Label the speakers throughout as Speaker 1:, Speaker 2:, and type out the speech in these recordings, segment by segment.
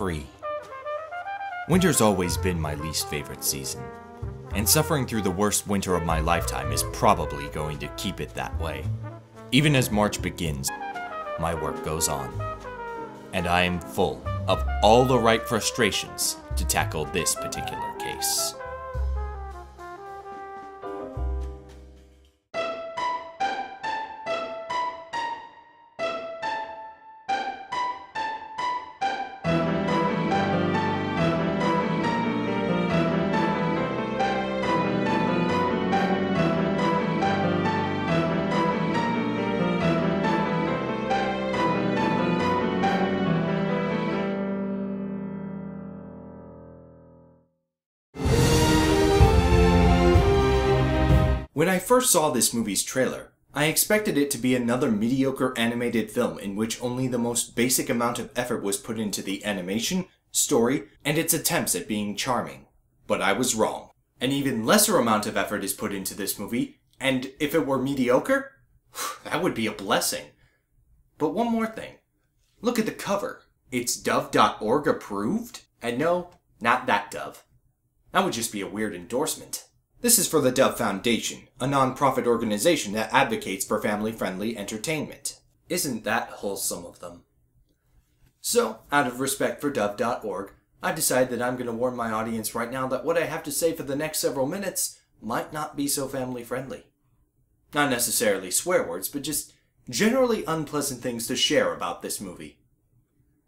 Speaker 1: Free. Winter's always been my least favorite season, and suffering through the worst winter of my lifetime is probably going to keep it that way. Even as March begins, my work goes on, and I am full of all the right frustrations to tackle this particular case. When I first saw this movie's trailer, I expected it to be another mediocre animated film in which only the most basic amount of effort was put into the animation, story, and its attempts at being charming. But I was wrong. An even lesser amount of effort is put into this movie, and if it were mediocre, that would be a blessing. But one more thing. Look at the cover. It's Dove.org approved? And no, not that Dove. That would just be a weird endorsement. This is for the Dove Foundation, a non-profit organization that advocates for family-friendly entertainment. Isn't that wholesome of them? So, out of respect for Dove.org, I've decided that I'm going to warn my audience right now that what I have to say for the next several minutes might not be so family-friendly. Not necessarily swear words, but just generally unpleasant things to share about this movie.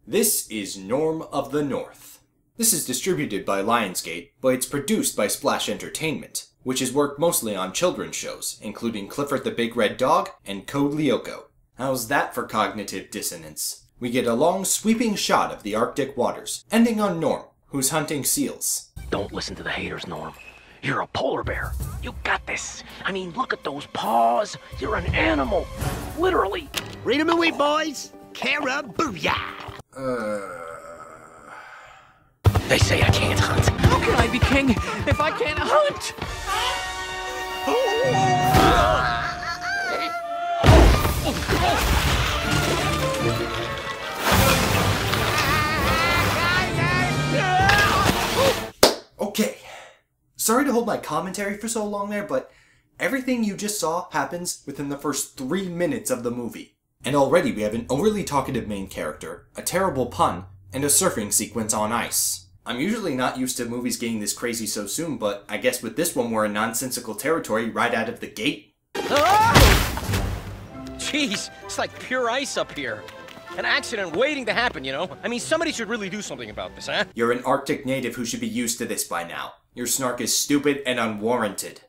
Speaker 1: This is Norm of the North. This is distributed by Lionsgate, but it's produced by Splash Entertainment, which has worked mostly on children's shows, including Clifford the Big Red Dog and Code Lyoko. How's that for cognitive dissonance? We get a long, sweeping shot of the Arctic waters, ending on Norm, who's hunting seals.
Speaker 2: Don't listen to the haters, Norm. You're a polar bear. You got this. I mean, look at those paws. You're an animal. Literally.
Speaker 3: Read 'em away, boys. Carabooyah!
Speaker 2: They say I can't hunt.
Speaker 4: How can I be king if I can't hunt?
Speaker 1: Okay. Sorry to hold my commentary for so long there, but everything you just saw happens within the first 3 minutes of the movie. And already we have an overly talkative main character, a terrible pun, and a surfing sequence on ice. I'm usually not used to movies getting this crazy so soon, but I guess with this one we're in nonsensical territory right out of the gate.
Speaker 2: Jeez, it's like pure ice up here. An accident waiting to happen, you know? I mean, somebody should really do something about this, huh?
Speaker 1: You're an Arctic native who should be used to this by now. Your snark is stupid and unwarranted.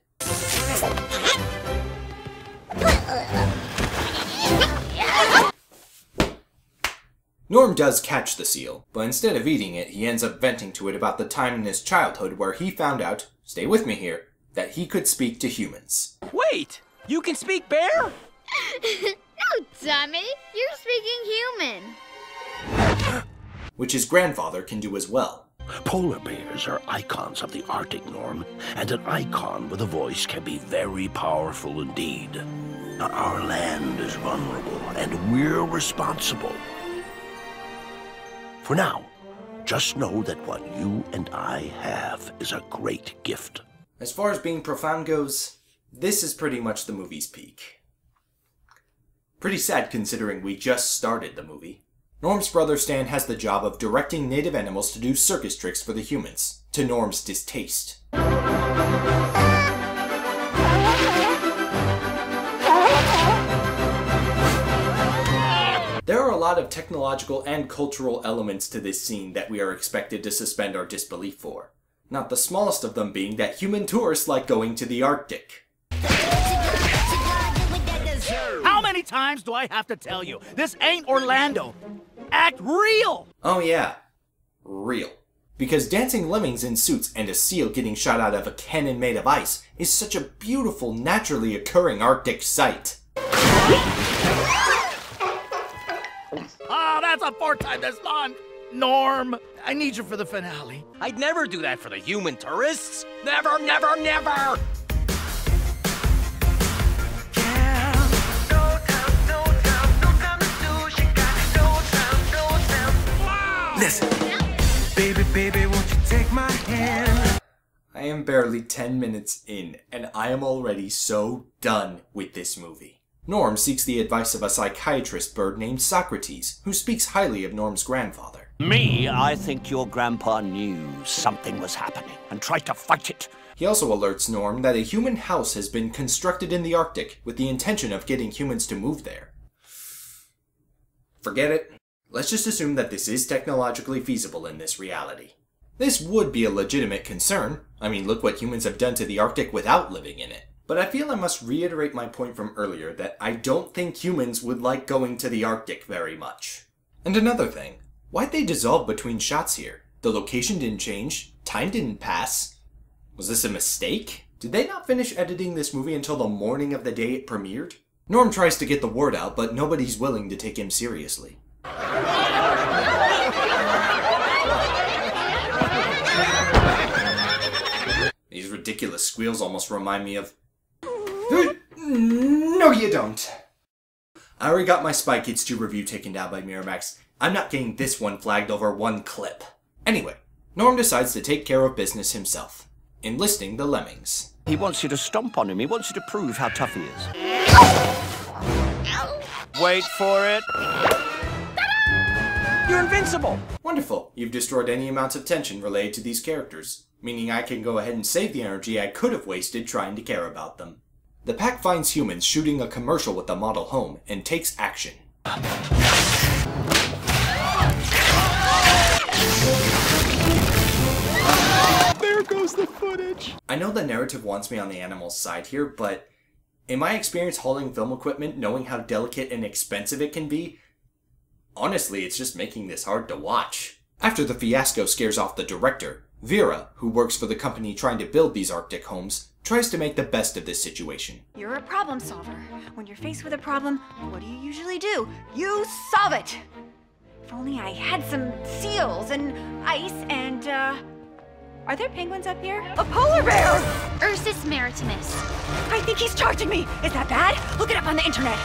Speaker 1: Norm does catch the seal, but instead of eating it, he ends up venting to it about the time in his childhood where he found out, stay with me here, that he could speak to humans.
Speaker 2: Wait! You can speak bear?
Speaker 5: No, dummy! You're speaking human.
Speaker 1: Which his grandfather can do as well.
Speaker 3: Polar bears are icons of the Arctic, Norm, and an icon with a voice can be very powerful indeed. Now, our land is vulnerable, and we're responsible. For now, just know that what you and I have is a great gift.
Speaker 1: As far as being profound goes, this is pretty much the movie's peak. Pretty sad considering we just started the movie. Norm's brother Stan has the job of directing native animals to do circus tricks for the humans, to Norm's distaste. There are a lot of technological and cultural elements to this scene that we are expected to suspend our disbelief for. Not the smallest of them being that human tourists like going to the Arctic.
Speaker 4: How many times do I have to tell you? This ain't Orlando. Act real!
Speaker 1: Oh yeah, real. Because dancing lemmings in suits and a seal getting shot out of a cannon made of ice is such a beautiful, naturally occurring Arctic sight.
Speaker 4: Oh, that's a 4 times this long. Norm, I need you for the finale.
Speaker 2: I'd never do that for the human tourists. Never, never, never!
Speaker 3: Listen.
Speaker 6: Baby, baby, won't you take my hand?
Speaker 1: I am barely 10 minutes in, and I am already so done with this movie. Norm seeks the advice of a psychiatrist bird named Socrates, who speaks highly of Norm's grandfather.
Speaker 3: Me, I think your grandpa knew something was happening and tried to fight it.
Speaker 1: He also alerts Norm that a human house has been constructed in the Arctic with the intention of getting humans to move there. Forget it. Let's just assume that this is technologically feasible in this reality. This would be a legitimate concern. I mean, look what humans have done to the Arctic without living in it. But I feel I must reiterate my point from earlier that I don't think humans would like going to the Arctic very much. And another thing, why'd they dissolve between shots here? The location didn't change, time didn't pass. Was this a mistake? Did they not finish editing this movie until the morning of the day it premiered? Norm tries to get the word out, but nobody's willing to take him seriously. These ridiculous squeals almost remind me of... No, you don't. I already got my Spy Kids 2 review taken down by Miramax. I'm not getting this one flagged over one clip. Anyway, Norm decides to take care of business himself, enlisting the Lemmings.
Speaker 3: He wants you to stomp on him. He wants you to prove how tough he is. Wait for it. You're invincible!
Speaker 1: Wonderful. You've destroyed any amount of tension related to these characters, meaning I can go ahead and save the energy I could have wasted trying to care about them. The pack finds humans shooting a commercial with the model home and takes action.
Speaker 6: There goes the footage.
Speaker 1: I know the narrative wants me on the animal's side here, but in my experience hauling film equipment, knowing how delicate and expensive it can be, honestly, it's just making this hard to watch. After the fiasco scares off the director, Vera, who works for the company trying to build these Arctic homes, tries to make the best of this situation.
Speaker 7: You're a problem solver. When you're faced with a problem, what do you usually do? You solve it! If only I had some seals and ice and, are there penguins up here? A polar bear!
Speaker 5: Ursus maritimus.
Speaker 7: I think he's charging me! Is that bad? Look it up on the internet!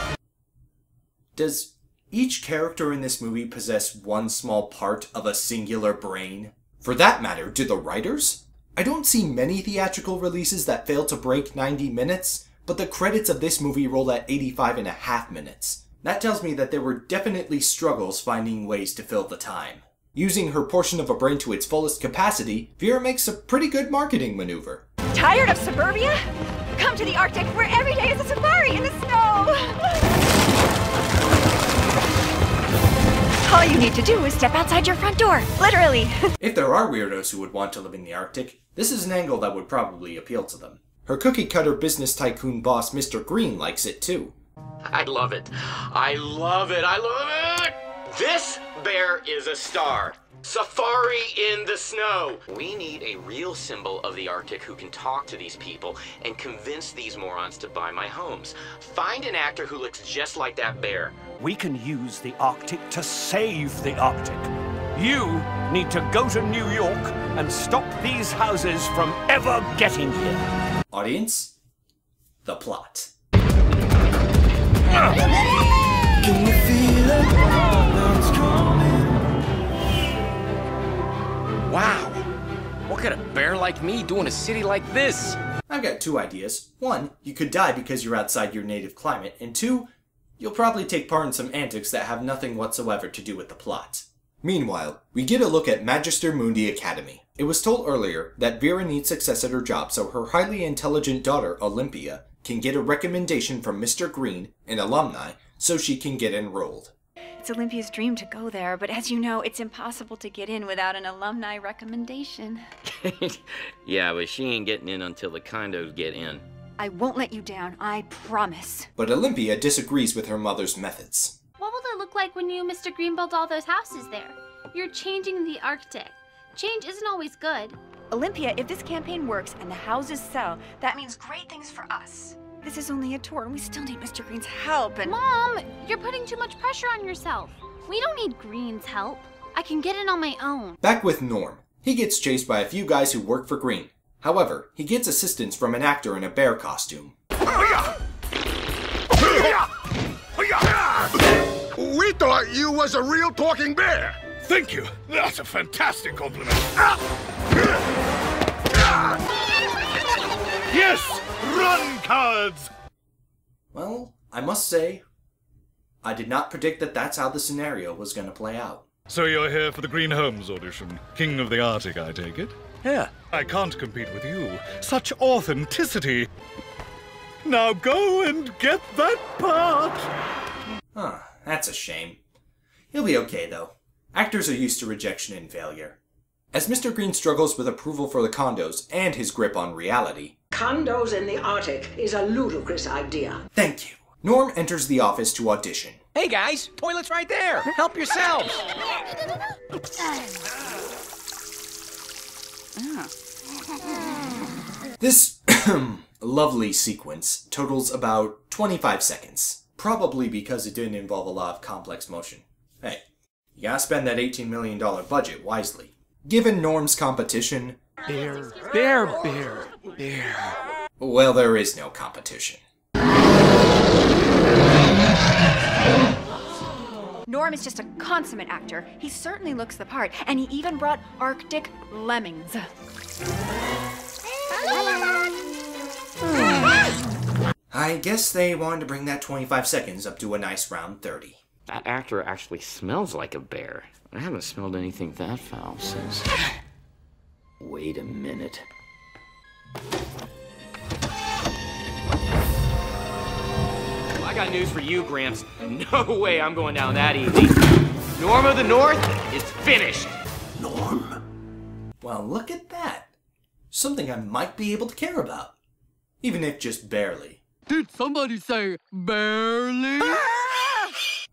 Speaker 1: Does each character in this movie possess one small part of a singular brain? For that matter, do the writers? I don't see many theatrical releases that fail to break 90 minutes, but the credits of this movie roll at 85.5 minutes. That tells me that there were definitely struggles finding ways to fill the time. Using her portion of a brain to its fullest capacity, Vera makes a pretty good marketing maneuver.
Speaker 7: Tired of suburbia? Come to the Arctic where every day is a safari in the snow! All you need to do is step outside your front door, literally.
Speaker 1: If there are weirdos who would want to live in the Arctic, this is an angle that would probably appeal to them. Her cookie-cutter business tycoon boss, Mr. Green, likes it too.
Speaker 8: I love it. I love it. I love it! This bear is a star. Safari in the snow. We need a real symbol of the Arctic who can talk to these people and convince these morons to buy my homes. Find an actor who looks just like that bear.
Speaker 3: We can use the Arctic to save the Arctic. You need to go to New York and stop these houses from ever getting here.
Speaker 1: Audience, the plot.
Speaker 6: Can you feel it? Now it's coming.
Speaker 2: Wow. What could a bear like me do in a city like this?
Speaker 1: I've got two ideas. One, you could die because you're outside your native climate, and two, you'll probably take part in some antics that have nothing whatsoever to do with the plot. Meanwhile, we get a look at Magister Mundi Academy. It was told earlier that Vera needs success at her job so her highly intelligent daughter, Olympia, can get a recommendation from Mr. Green, an alumni, so she can get enrolled.
Speaker 7: It's Olympia's dream to go there, but as you know, it's impossible to get in without an alumni recommendation.
Speaker 2: Yeah, but she ain't getting in until the condos get in.
Speaker 7: I won't let you down, I promise.
Speaker 1: But Olympia disagrees with her mother's methods.
Speaker 5: What will it look like when you, Mr. Green, build all those houses there? You're changing the Arctic. Change isn't always good.
Speaker 7: Olympia, if this campaign works and the houses sell, that means great things for us. This is only a tour and we still need Mr. Green's help and—
Speaker 5: Mom, you're putting too much pressure on yourself. We don't need Green's help. I can get in on my own.
Speaker 1: Back with Norm. He gets chased by a few guys who work for Green. However, he gets assistance from an actor in a bear costume.
Speaker 9: We thought you was a real talking bear.
Speaker 4: Thank you. That's a fantastic compliment. Yes! Run, cowards!
Speaker 1: Well, I must say, I did not predict that that's how the scenario was going to play out.
Speaker 4: So you're here for the Green Holmes audition. King of the Arctic, I take it?
Speaker 3: Yeah.
Speaker 4: I can't compete with you. Such authenticity. Now go and get that part!
Speaker 1: Huh, that's a shame. He'll be okay, though. Actors are used to rejection and failure. As Mr. Green struggles with approval for the condos and his grip on reality...
Speaker 9: Condos in the Arctic is a ludicrous idea.
Speaker 1: Thank you. Norm enters the office to audition.
Speaker 8: Hey guys, toilet's right there. Help yourselves.
Speaker 1: This lovely sequence totals about 25 seconds. Probably because it didn't involve a lot of complex motion. Hey, you gotta spend that $18 million budget wisely. Given Norm's competition...
Speaker 2: Bear.
Speaker 1: Well, there is no competition.
Speaker 7: Norm is just a consummate actor. He certainly looks the part, and he even brought Arctic lemmings.
Speaker 1: I guess they wanted to bring that 25 seconds up to a nice round 30.
Speaker 2: That actor actually smells like a bear. I haven't smelled anything that foul since... Wait a minute. I got news for you, Gramps. No way I'm going down that easy. Norm of the North is finished.
Speaker 3: Norm?
Speaker 1: Well, look at that. Something I might be able to care about. Even if just barely.
Speaker 10: Did somebody say barely?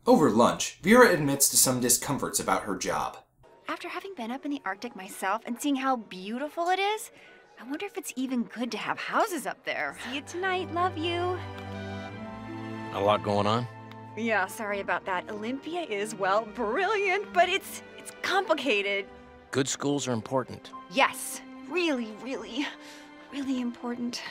Speaker 1: Over lunch, Vera admits to some discomforts about her job.
Speaker 7: After having been up in the Arctic myself and seeing how beautiful it is, I wonder if it's even good to have houses up there. See you tonight, love you.
Speaker 8: A lot going on?
Speaker 7: Yeah, sorry about that. Olympia is, well, brilliant, but it's complicated.
Speaker 8: Good schools are important.
Speaker 7: Yes, really, really, really important.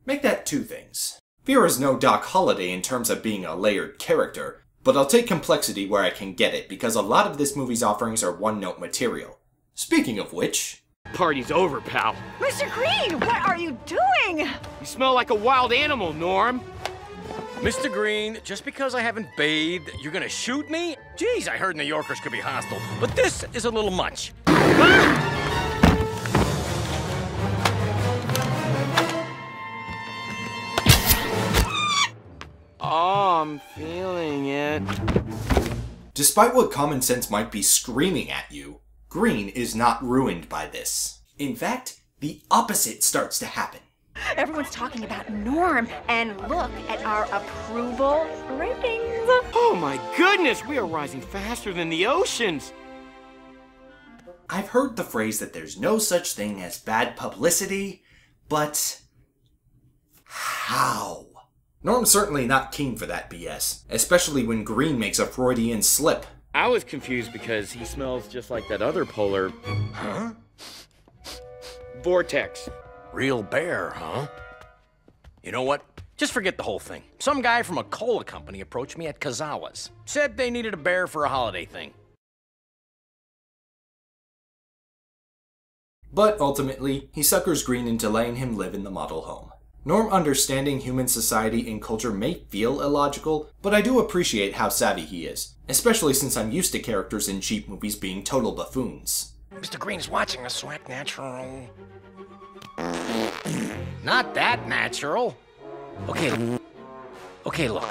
Speaker 1: Make that two things. Vera's no Doc Holliday in terms of being a layered character, but I'll take complexity where I can get it because a lot of this movie's offerings are one-note material. Speaking of which...
Speaker 2: Party's over, pal.
Speaker 7: Mr. Green, what are you doing?
Speaker 2: You smell like a wild animal, Norm.
Speaker 8: Mr. Green, just because I haven't bathed, you're gonna shoot me? Geez, I heard New Yorkers could be hostile, but this is a little much.
Speaker 2: Oh, I'm feeling it.
Speaker 1: Despite what common sense might be screaming at you, Green is not ruined by this. In fact, the opposite starts to happen.
Speaker 7: Everyone's talking about Norm, and look at our approval ratings.
Speaker 2: Oh my goodness, we are rising faster than the oceans.
Speaker 1: I've heard the phrase that there's no such thing as bad publicity, but... how? Norm's certainly not keen for that BS, especially when Green makes a Freudian slip.
Speaker 2: I was confused because he smells just like that other polar...
Speaker 3: Huh?
Speaker 2: Vortex.
Speaker 8: Real bear, huh? You know what? Just forget the whole thing. Some guy from a cola company approached me at Kazawa's. Said they needed a bear for a holiday thing.
Speaker 1: But ultimately, he suckers Green into letting him live in the model home. Norm understanding human society and culture may feel illogical, but I do appreciate how savvy he is, especially since I'm used to characters in cheap movies being total buffoons.
Speaker 8: Mr. Green's watching us, so act natural. Not that natural. Okay, look.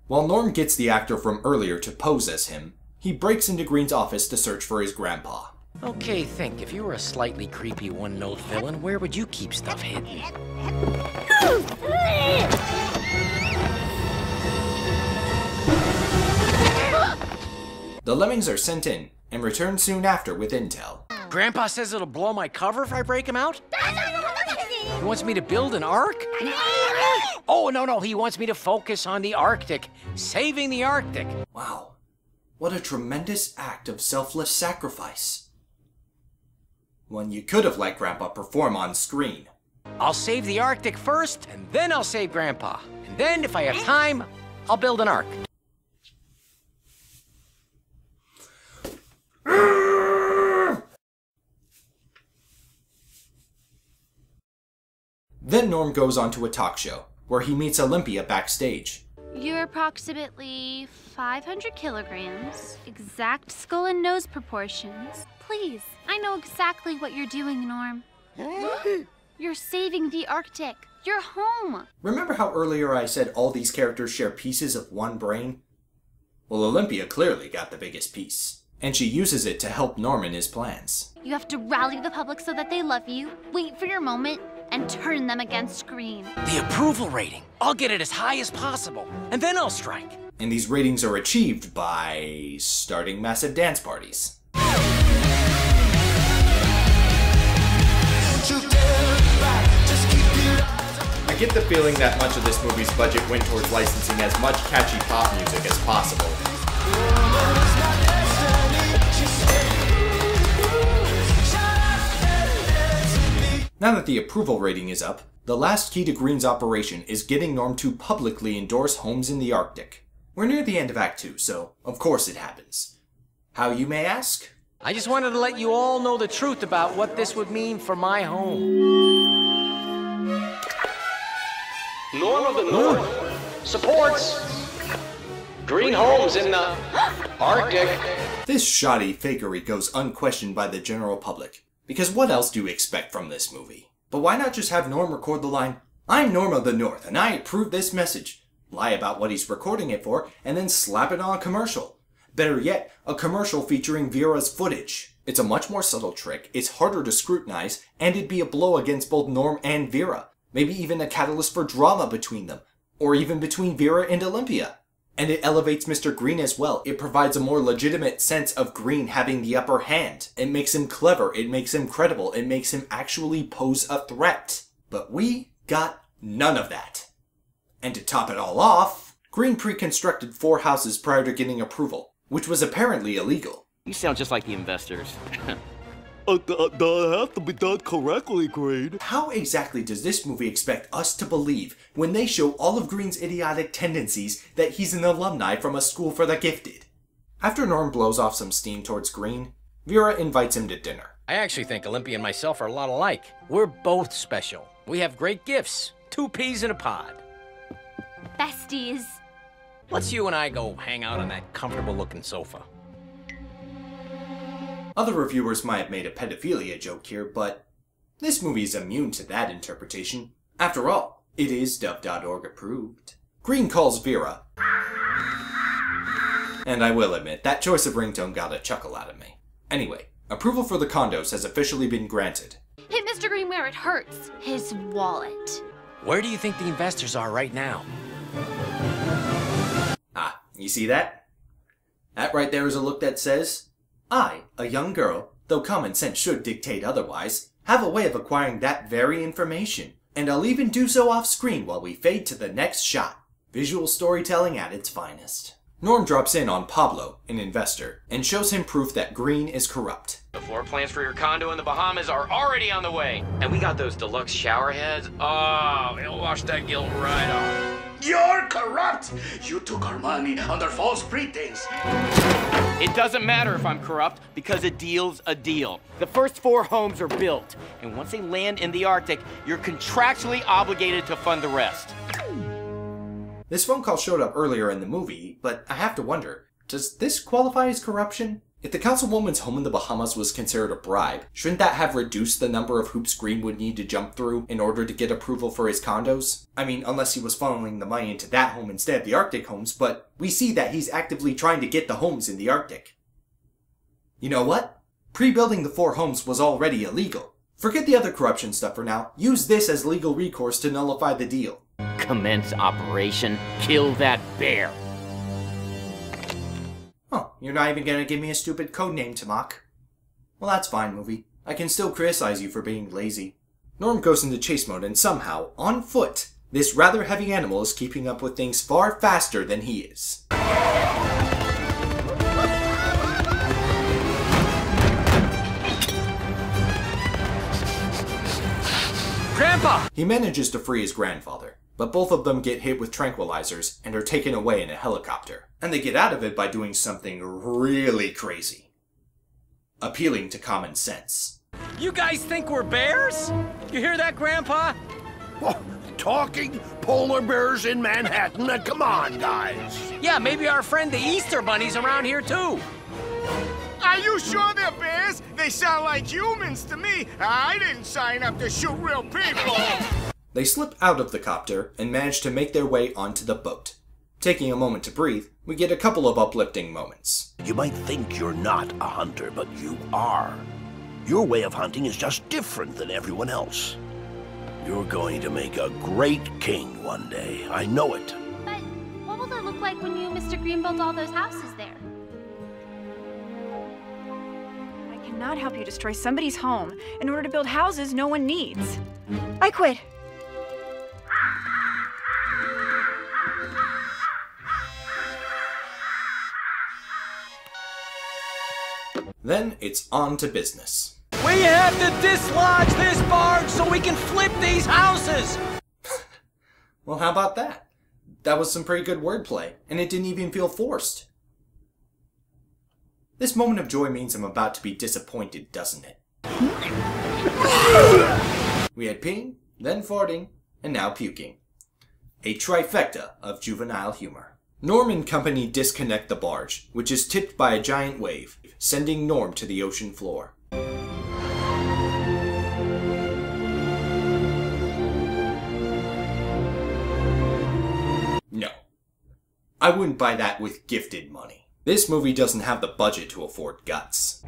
Speaker 1: While Norm gets the actor from earlier to pose as him, he breaks into Green's office to search for his grandpa.
Speaker 8: Okay, think. If you were a slightly creepy one-note villain, where would you keep stuff hidden?
Speaker 1: The lemmings are sent in, and return soon after with intel.
Speaker 8: Grandpa says it'll blow my cover if I break him out? He wants me to build an ark? Oh, no, he wants me to focus on the Arctic. Saving the Arctic.
Speaker 1: Wow, what a tremendous act of selfless sacrifice. One you could have let Grandpa perform on screen.
Speaker 2: I'll save the Arctic first, and then I'll save Grandpa. And then, if I have time, I'll build an ark.
Speaker 1: Then Norm goes on to a talk show, where he meets Olympia backstage.
Speaker 5: You're approximately 500 kilograms, exact skull and nose proportions. Please, I know exactly what you're doing, Norm. You're saving the Arctic. You're home.
Speaker 1: Remember how earlier I said all these characters share pieces of one brain? Well, Olympia clearly got the biggest piece, and she uses it to help Norm in his plans.
Speaker 5: You have to rally the public so that they love you, wait for your moment, and turn them against Green.
Speaker 2: The approval rating. I'll get it as high as possible, and then I'll strike.
Speaker 1: And these ratings are achieved by starting massive dance parties. I get the feeling that much of this movie's budget went towards licensing as much catchy pop music as possible. Now that the approval rating is up, the last key to Green's operation is getting Norm to publicly endorse homes in the Arctic. We're near the end of Act 2, so of course it happens. How, you may ask?
Speaker 2: I just wanted to let you all know the truth about what this would mean for my home.
Speaker 8: Norm of the North supports green homes in the Arctic.
Speaker 1: This shoddy fakery goes unquestioned by the general public, because what else do you expect from this movie? But why not just have Norm record the line, "I'm Norm of the North, and I approve this message," lie about what he's recording it for, and then slap it on a commercial? Better yet, a commercial featuring Vera's footage. It's a much more subtle trick, it's harder to scrutinize, and it'd be a blow against both Norm and Vera. Maybe even a catalyst for drama between them, or even between Vera and Olympia. And it elevates Mr. Green as well. It provides a more legitimate sense of Green having the upper hand. It makes him clever, it makes him credible, it makes him actually pose a threat. But we got none of that. And to top it all off, Green pre-constructed 4 houses prior to getting approval, which was apparently illegal.
Speaker 8: You sound just like the investors.
Speaker 6: That has to be done correctly, Green.
Speaker 1: How exactly does this movie expect us to believe when they show all of Green's idiotic tendencies that he's an alumni from a school for the gifted? After Norm blows off some steam towards Green, Vera invites him to dinner.
Speaker 2: I actually think Olympia and myself are a lot alike. We're both special. We have great gifts. 2 peas in a pod.
Speaker 5: Besties.
Speaker 2: Let's you and I go hang out on that comfortable-looking sofa.
Speaker 1: Other reviewers might have made a pedophilia joke here, but this movie is immune to that interpretation. After all, it is Dove.org approved. Green calls Vera. And I will admit, that choice of ringtone got a chuckle out of me. Anyway, approval for the condos has officially been granted.
Speaker 5: Hit Mr. Green where it hurts. His wallet.
Speaker 2: Where do you think the investors are right now?
Speaker 1: Ah, you see that? That right there is a look that says, I, a young girl, though common sense should dictate otherwise, have a way of acquiring that very information, and I'll even do so off screen while we fade to the next shot. Visual storytelling at its finest. Norm drops in on Pablo, an investor, and shows him proof that Green is corrupt.
Speaker 8: The floor plans for your condo in the Bahamas are already on the way. And we got those deluxe shower heads. Oh, it'll wash that guilt right off.
Speaker 11: You're corrupt! You took our money under false pretense.
Speaker 8: It doesn't matter if I'm corrupt, because a deal's a deal. The first 4 homes are built, and once they land in the Arctic, you're contractually obligated to fund the rest.
Speaker 1: This phone call showed up earlier in the movie, but I have to wonder, does this qualify as corruption? If the councilwoman's home in the Bahamas was considered a bribe, shouldn't that have reduced the number of hoops Green would need to jump through in order to get approval for his condos? I mean, unless he was funneling the money into that home instead of the Arctic homes, but we see that he's actively trying to get the homes in the Arctic. You know what? Pre-building the 4 homes was already illegal. Forget the other corruption stuff for now. Use this as legal recourse to nullify the deal.
Speaker 2: Commence operation. Kill that bear.
Speaker 1: Oh, you're not even gonna give me a stupid code name to mock? Well, that's fine, movie. I can still criticize you for being lazy. Norm goes into chase mode and somehow, on foot, this rather heavy animal is keeping up with things far faster than he is.
Speaker 2: Grandpa!
Speaker 1: He manages to free his grandfather, but both of them get hit with tranquilizers and are taken away in a helicopter. And they get out of it by doing something really crazy. Appealing to common sense.
Speaker 2: You guys think we're bears? You hear that, Grandpa?
Speaker 3: Oh, talking polar bears in Manhattan? Come on, guys.
Speaker 2: Yeah, maybe our friend the Easter Bunny's around here too.
Speaker 12: Are you sure they're bears? They sound like humans to me. I didn't sign up to shoot real people.
Speaker 1: They slip out of the copter and manage to make their way onto the boat. Taking a moment to breathe, we get a couple of uplifting moments.
Speaker 3: You might think you're not a hunter, but you are. Your way of hunting is just different than everyone else. You're going to make a great king one day. I know it.
Speaker 5: But what will it look like when you and Mr. Green build all those houses there?
Speaker 7: I cannot help you destroy somebody's home in order to build houses no one needs. I quit.
Speaker 1: Then it's on to business.
Speaker 2: We have to dislodge this barge so we can flip these houses!
Speaker 1: Well, how about that? That was some pretty good wordplay, and it didn't even feel forced. This moment of joy means I'm about to be disappointed, doesn't it? We had peeing, then farting, and now puking. A trifecta of juvenile humor. Norm and company disconnect the barge, which is tipped by a giant wave, sending Norm to the ocean floor. No. I wouldn't buy that with gifted money. This movie doesn't have the budget to afford guts.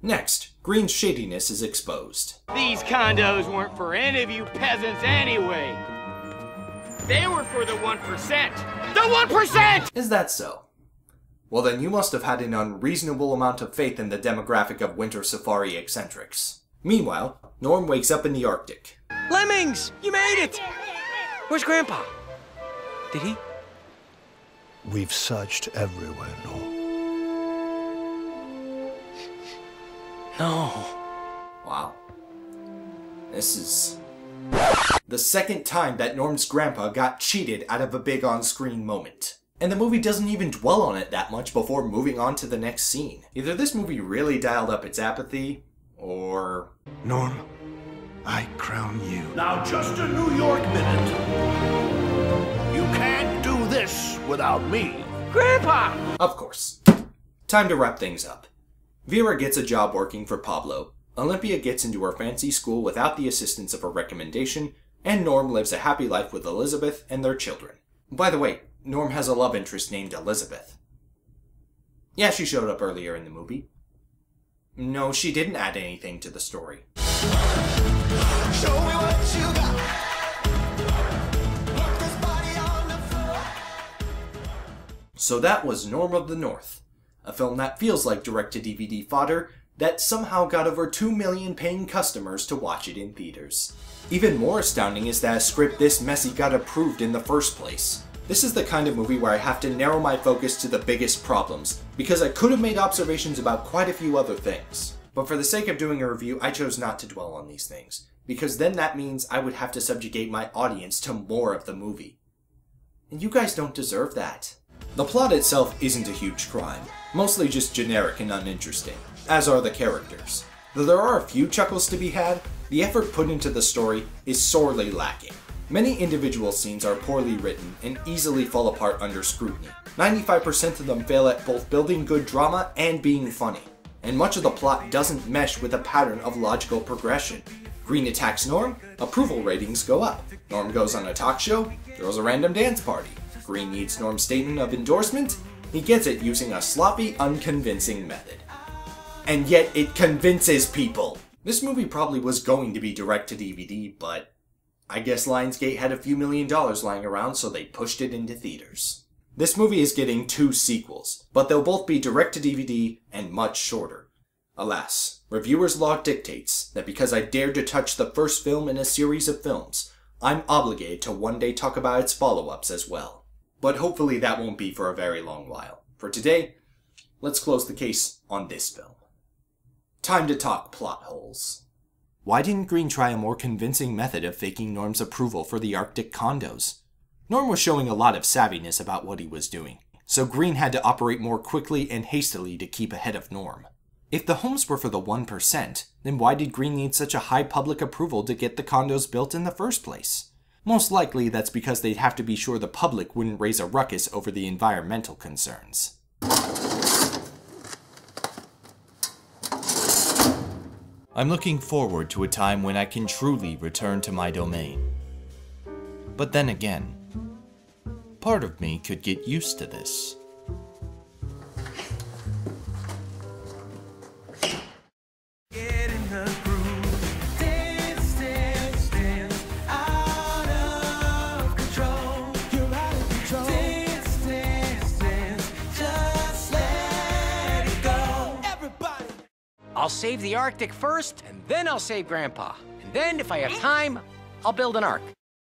Speaker 1: Next, Green's shadiness is exposed.
Speaker 12: These condos weren't for any of you peasants anyway. They were for the 1%. The 1%!
Speaker 1: Is that so? Well then you must have had an unreasonable amount of faith in the demographic of Winter Safari eccentrics. Meanwhile, Norm wakes up in the Arctic.
Speaker 2: Lemmings! You made it! Where's Grandpa? Did he?
Speaker 13: We've searched everywhere, Norm.
Speaker 2: No.
Speaker 1: Wow. This is the second time that Norm's grandpa got cheated out of a big on-screen moment. And the movie doesn't even dwell on it that much before moving on to the next scene. Either this movie really dialed up its apathy, or...
Speaker 13: Norm, I crown you.
Speaker 3: Now just a New York minute. You can't do this without me.
Speaker 2: Grandpa!
Speaker 1: Of course. Time to wrap things up. Vera gets a job working for Pablo, Olympia gets into her fancy school without the assistance of a recommendation, and Norm lives a happy life with Elizabeth and their children. By the way, Norm has a love interest named Elizabeth. Yeah, she showed up earlier in the movie. No, she didn't add anything to the story. Show me what you got. Work this body on the floor. So that was Norm of the North, a film that feels like direct-to-DVD fodder that somehow got over 2 million paying customers to watch it in theaters. Even more astounding is that a script this messy got approved in the first place. This is the kind of movie where I have to narrow my focus to the biggest problems, because I could have made observations about quite a few other things. But for the sake of doing a review, I chose not to dwell on these things, because then that means I would have to subjugate my audience to more of the movie. And you guys don't deserve that. The plot itself isn't a huge crime, mostly just generic and uninteresting, as are the characters. Though there are a few chuckles to be had, the effort put into the story is sorely lacking. Many individual scenes are poorly written and easily fall apart under scrutiny. 95% of them fail at both building good drama and being funny. And much of the plot doesn't mesh with a pattern of logical progression. Green attacks Norm, approval ratings go up. Norm goes on a talk show, throws a random dance party. Green needs Norm's statement of endorsement, he gets it using a sloppy, unconvincing method. And yet it convinces people! This movie probably was going to be direct to DVD, but I guess Lionsgate had a few $1 million lying around, so they pushed it into theaters. This movie is getting 2 sequels, but they'll both be direct to DVD and much shorter. Alas, reviewers' law dictates that because I dared to touch the first film in a series of films, I'm obligated to one day talk about its follow-ups as well. But hopefully that won't be for a very long while. For today, let's close the case on this film. Time to talk plot holes. Why didn't Green try a more convincing method of faking Norm's approval for the Arctic condos? Norm was showing a lot of savviness about what he was doing, so Green had to operate more quickly and hastily to keep ahead of Norm. If the homes were for the 1%, then why did Green need such a high public approval to get the condos built in the first place? Most likely that's because they'd have to be sure the public wouldn't raise a ruckus over the environmental concerns. I'm looking forward to a time when I can truly return to my domain. But then again, part of me could get used to this.
Speaker 2: I'll save the Arctic first, and then I'll save Grandpa. And then, if I have time, I'll build an ark.